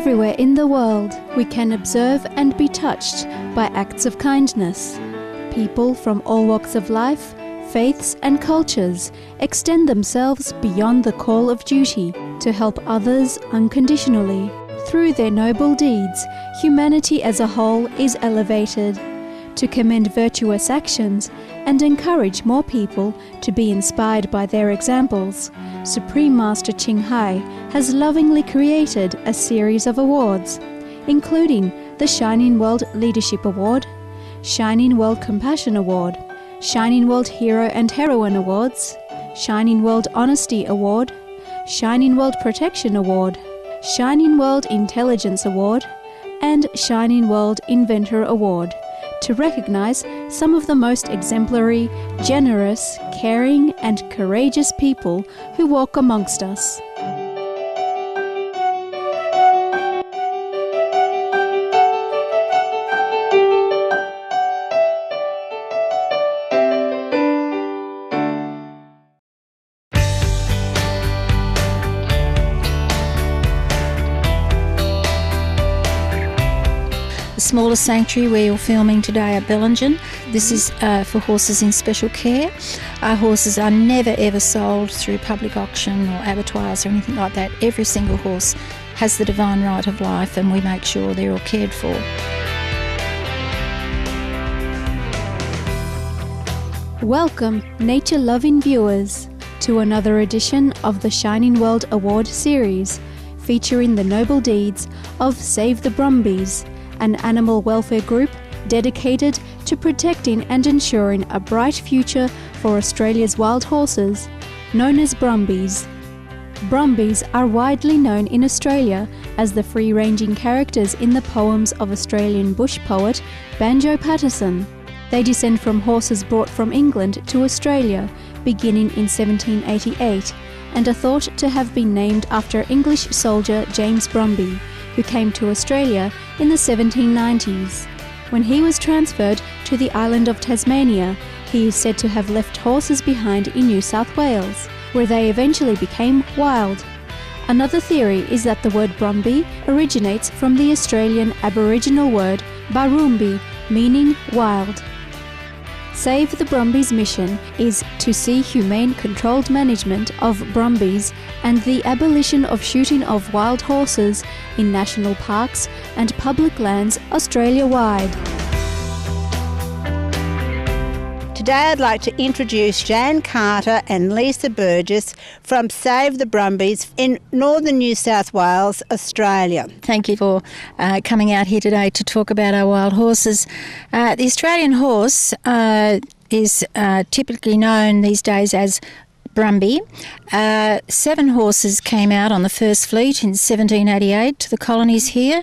Everywhere in the world, we can observe and be touched by acts of kindness. People from all walks of life, faiths and cultures extend themselves beyond the call of duty to help others unconditionally. Through their noble deeds, humanity as a whole is elevated. To commend virtuous actions and encourage more people to be inspired by their examples, Supreme Master Ching Hai has lovingly created a series of awards, including the Shining World Leadership Award, Shining World Compassion Award, Shining World Hero and Heroine Awards, Shining World Honesty Award, Shining World Protection Award, Shining World Intelligence Award, and Shining World Inventor Award, to recognise some of the most exemplary, generous, caring and courageous people who walk amongst us. Smallest sanctuary where you're filming today at Bellingen. This is for horses in special care. Our horses are never ever sold through public auction or abattoirs or anything like that. Every single horse has the divine right of life and we make sure they're all cared for. Welcome, nature-loving viewers, to another edition of the Shining World Award series, featuring the noble deeds of Save the Brumbies, an animal welfare group dedicated to protecting and ensuring a bright future for Australia's wild horses, known as Brumbies. Brumbies are widely known in Australia as the free-ranging characters in the poems of Australian bush poet Banjo Paterson. They descend from horses brought from England to Australia, beginning in 1788, and are thought to have been named after English soldier James Brumby, who came to Australia in the 1790s. When he was transferred to the island of Tasmania, he is said to have left horses behind in New South Wales, where they eventually became wild. Another theory is that the word Brumby originates from the Australian Aboriginal word Barumbi, meaning wild. Save the Brumbies mission is to see humane controlled management of Brumbies and the abolition of shooting of wild horses in national parks and public lands Australia-wide. Today I'd like to introduce Jan Carter and Lisa Burgess from Save the Brumbies in northern New South Wales, Australia. Thank you for coming out here today to talk about our wild horses. The Australian horse is typically known these days as Brumby. 7 horses came out on the first fleet in 1788 to the colonies here.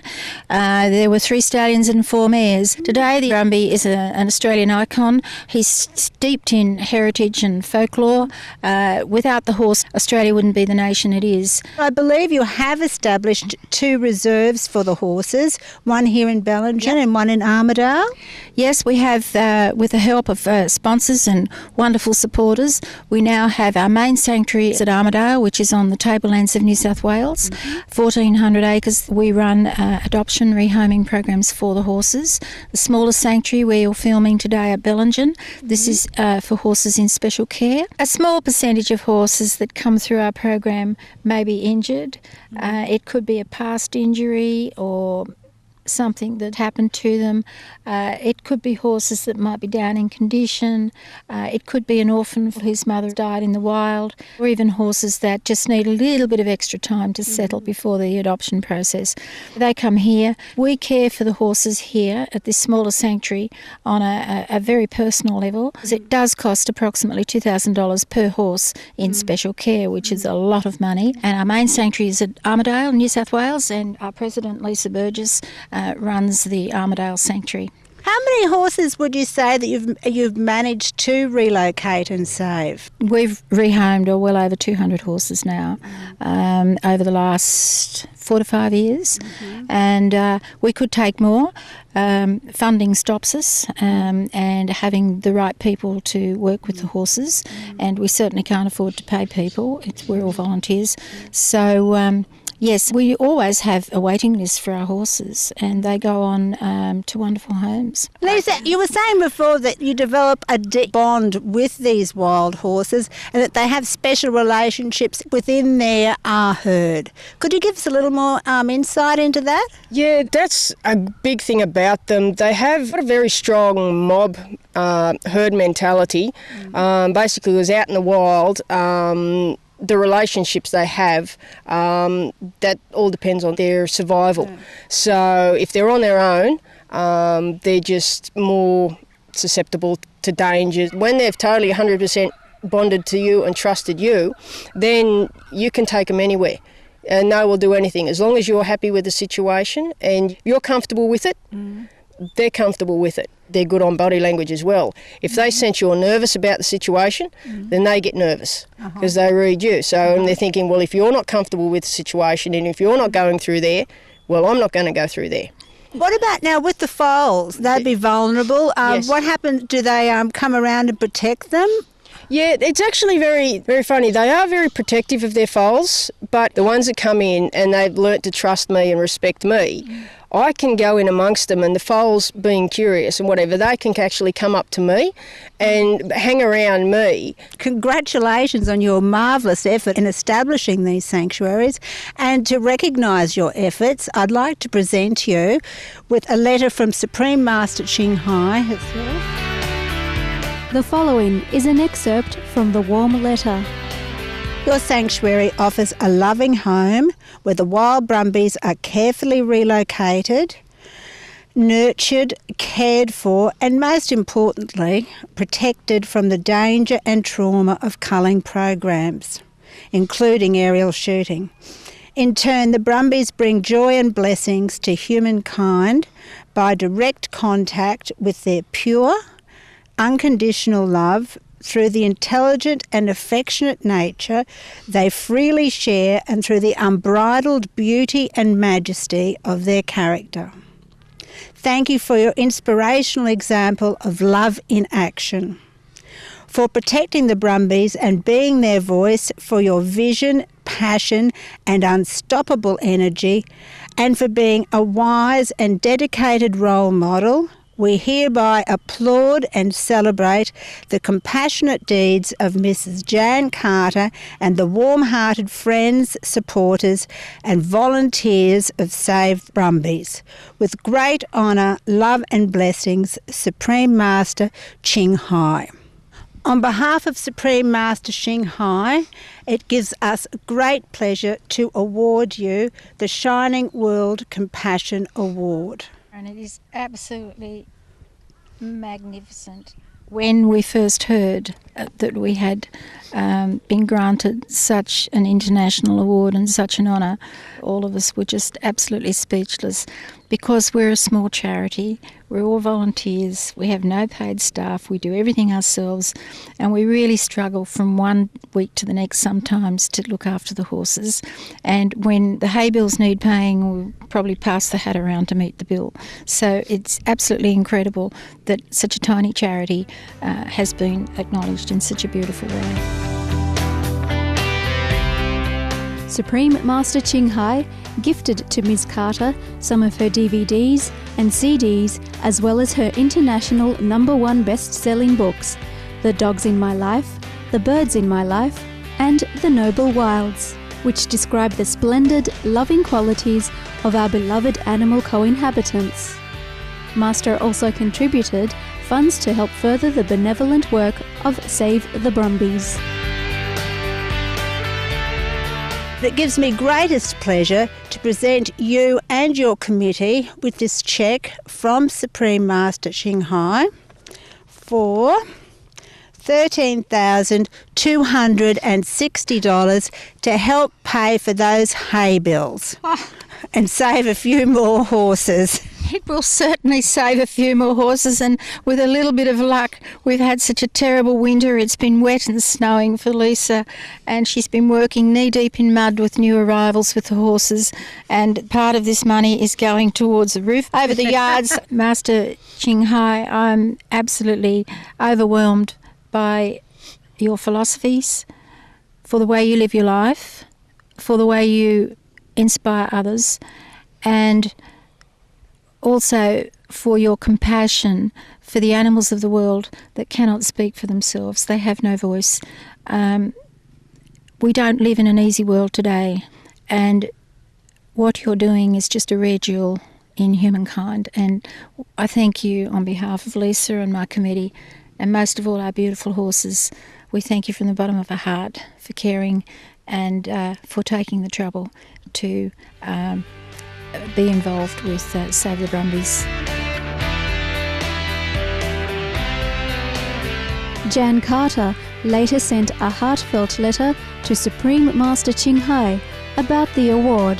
There were 3 stallions and 4 mares. Today the Brumby is an Australian icon. He's steeped in heritage and folklore. Without the horse, Australia wouldn't be the nation it is. I believe you have established 2 reserves for the horses, one here in Bellingen and one in Armidale. Yes, we have, with the help of sponsors and wonderful supporters, we now have our main sanctuary at Armidale, which is on the tablelands of New South Wales, 1,400 acres. We run adoption rehoming programs for the horses. The smallest sanctuary where you're filming today at Bellingen, this is for horses in special care. A small percentage of horses that come through our program may be injured. It could be a past injury or something that happened to them. It could be horses that might be down in condition. It could be an orphan whose mother died in the wild, or even horses that just need a little bit of extra time to settle before the adoption process. They come here. We care for the horses here at this smaller sanctuary on a very personal level. It does cost approximately $2,000 per horse in special care, which is a lot of money. And our main sanctuary is at Armidale, New South Wales, and our president, Lisa Burgess, runs the Armidale Sanctuary. How many horses would you say that you've managed to relocate and save? We've rehomed well over 200 horses now over the last 4 to 5 years, and we could take more. Funding stops us, and having the right people to work with the horses, and we certainly can't afford to pay people. We're all volunteers. So Yes, we always have a waiting list for our horses, and they go on to wonderful homes. Lisa, you were saying before that you develop a deep bond with these wild horses and that they have special relationships within their herd. Could you give us a little more insight into that? Yeah, that's a big thing about them. They have a very strong mob herd mentality. Basically, it was out in the wild. The relationships they have, that all depends on their survival. Yeah. So if they're on their own, they're just more susceptible to danger. When they've totally 100% bonded to you and trusted you, then you can take them anywhere. And they will do anything. As long as you're happy with the situation and you're comfortable with it, they're comfortable with it. They're good on body language as well. If they sense you're nervous about the situation, then they get nervous because they read you. So and they're thinking, well, if you're not comfortable with the situation and if you're not going through there, well, I'm not going to go through there. What about now with the foals? They'd be vulnerable. Yes. What happens? Do they come around and protect them? Yeah, it's actually very, very funny. They are very protective of their foals, but the ones that come in and they've learnt to trust me and respect me, I can go in amongst them, and the foals, being curious and whatever, they can actually come up to me and hang around me. Congratulations on your marvellous effort in establishing these sanctuaries, and to recognise your efforts, I'd like to present you with a letter from Supreme Master Ching Hai herself. The following is an excerpt from the warm letter. Your sanctuary offers a loving home where the wild Brumbies are carefully relocated, nurtured, cared for, and most importantly, protected from the danger and trauma of culling programs, including aerial shooting. In turn, the Brumbies bring joy and blessings to humankind by direct contact with their pure, unconditional love through the intelligent and affectionate nature they freely share and through the unbridled beauty and majesty of their character. Thank you for your inspirational example of love in action, for protecting the Brumbies and being their voice, for your vision, passion and unstoppable energy, and for being a wise and dedicated role model. We hereby applaud and celebrate the compassionate deeds of Mrs. Jan Carter and the warm-hearted friends, supporters and volunteers of Save Brumbies. With great honour, love and blessings, Supreme Master Ching Hai. On behalf of Supreme Master Ching Hai, it gives us great pleasure to award you the Shining World Compassion Award. And it is absolutely magnificent. When we first heard that we had been granted such an international award and such an honour, all of us were just absolutely speechless, because we're a small charity, we're all volunteers, we have no paid staff, we do everything ourselves, and we really struggle from one week to the next sometimes to look after the horses. And when the hay bills need paying, we'll probably pass the hat around to meet the bill. So it's absolutely incredible that such a tiny charity has been acknowledged in such a beautiful way. Supreme Master Ching Hai gifted to Ms. Carter some of her DVDs and CDs, as well as her international #1 best-selling books, The Dogs in My Life, The Birds in My Life, and The Noble Wilds, which describe the splendid, loving qualities of our beloved animal co-inhabitants. Master also contributed funds to help further the benevolent work of Save the Brumbies. It gives me greatest pleasure to present you and your committee with this cheque from Supreme Master Ching Hai for $13,260 to help pay for those hay bills and save a few more horses. It will certainly save a few more horses, and with a little bit of luck, we've had such a terrible winter. It's been wet and snowing for Lisa, and she's been working knee-deep in mud with new arrivals with the horses, and part of this money is going towards the roof over the yards. Master Ching Hai, I'm absolutely overwhelmed by your philosophies, for the way you live your life, for the way you inspire others, and also for your compassion for the animals of the world that cannot speak for themselves. They have no voice. We don't live in an easy world today, and what you're doing is just a rare jewel in humankind. And I thank you on behalf of Lisa and my committee, and most of all our beautiful horses. We thank you from the bottom of our heart for caring and for taking the trouble to be involved with Save the Brumbies. Jan Carter later sent a heartfelt letter to Supreme Master Ching Hai about the award.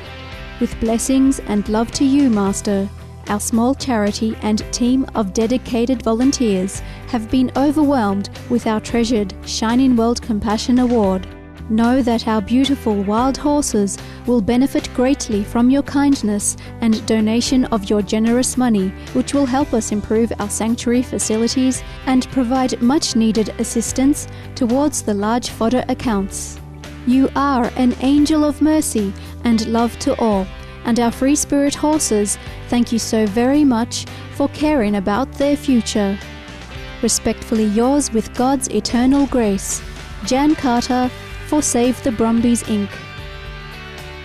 With blessings and love to you, Master, our small charity and team of dedicated volunteers have been overwhelmed with our treasured Shining World Compassion Award. Know that our beautiful wild horses will benefit greatly from your kindness and donation of your generous money, which will help us improve our sanctuary facilities and provide much needed assistance towards the large fodder accounts. You are an angel of mercy and love to all, and our free spirit horses thank you so very much for caring about their future. Respectfully yours with God's eternal grace, Jan Carter, for Save the Brumbies Inc.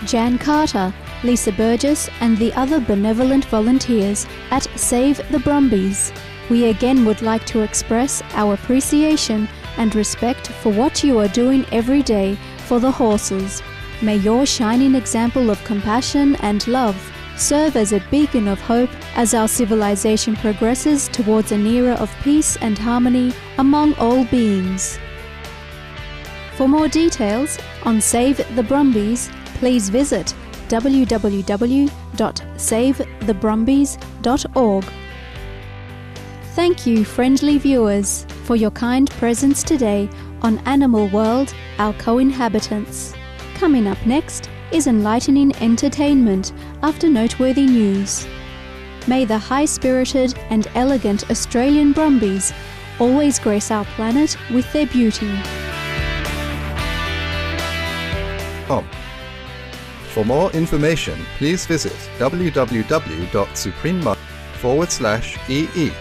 Jan Carter, Lisa Burgess and the other benevolent volunteers at Save the Brumbies. We again would like to express our appreciation and respect for what you are doing every day for the horses. May your shining example of compassion and love serve as a beacon of hope as our civilization progresses towards an era of peace and harmony among all beings. For more details on Save the Brumbies, please visit www.savethebrumbies.org. Thank you, friendly viewers, for your kind presence today on Animal World, Our Co-Inhabitants. Coming up next is enlightening entertainment after noteworthy news. May the high-spirited and elegant Australian Brumbies always grace our planet with their beauty. For more information, please visit www.supremema.com/EE.